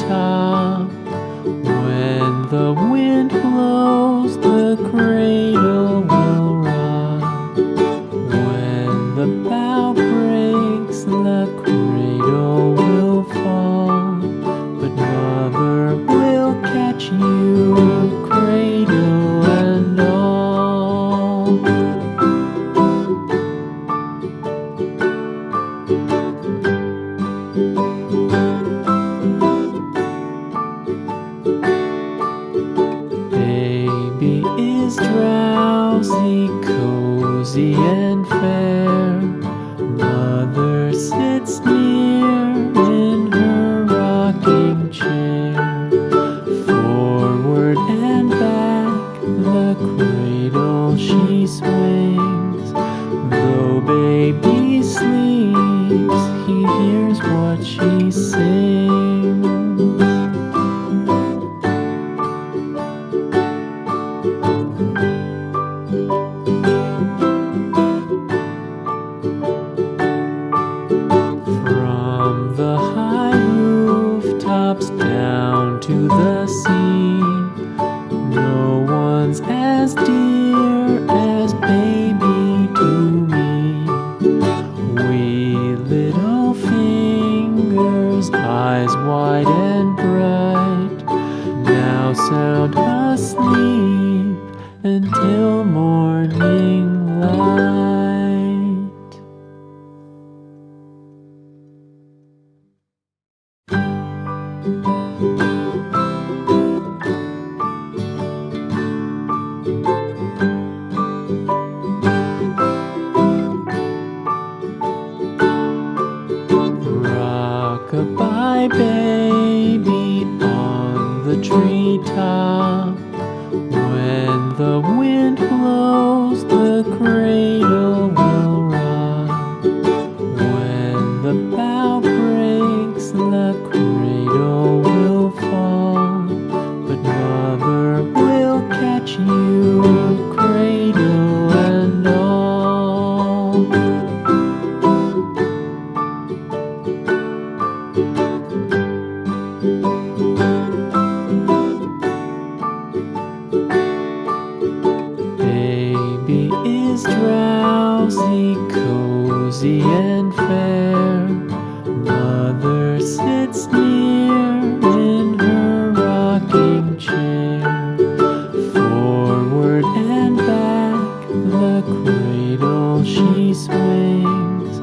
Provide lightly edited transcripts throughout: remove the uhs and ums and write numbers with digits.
treetop. When the wind blows, the cradle will rock. When the bough breaks, the cradle will fall. But Mother will catch you, cradle and all. Baby is drowsy, cozy and fair. Mother sits near in her rocking chair. Forward and back, the cradle she swings. Though baby sleeps, he hears what she sings. From the high rooftops down to the sea, no one's as dear as baby to me. Wee little fingers, eyes wide and bright, now sound asleep until morning light. Rock-a-bye, baby, on the treetop. When the wind blows, the cradle will rock. When the bough breaks, the cradle will fall. But Mother will catch you, cradle and all. Baby is drowsy, cozy and fair. Mother sits near in her rocking chair. Forward and back, the cradle she swings.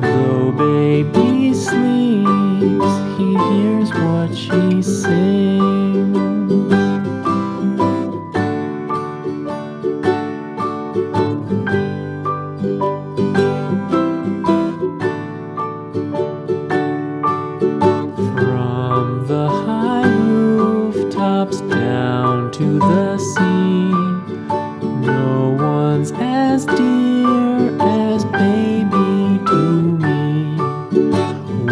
Though baby sleeps, he hears what she sings. From the high rooftops down to the sea, no one's as dear as baby to me.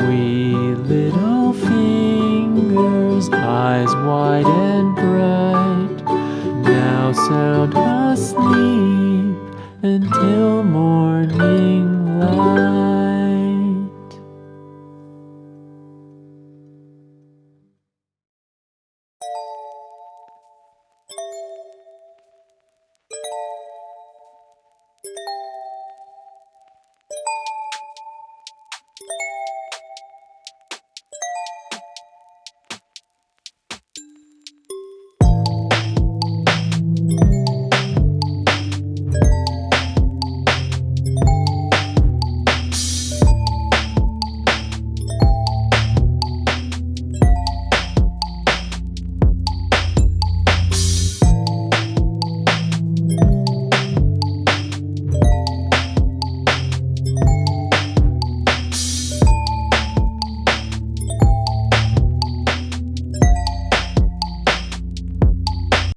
Wee little fingers, eyes wide and bright, now sound asleep until morning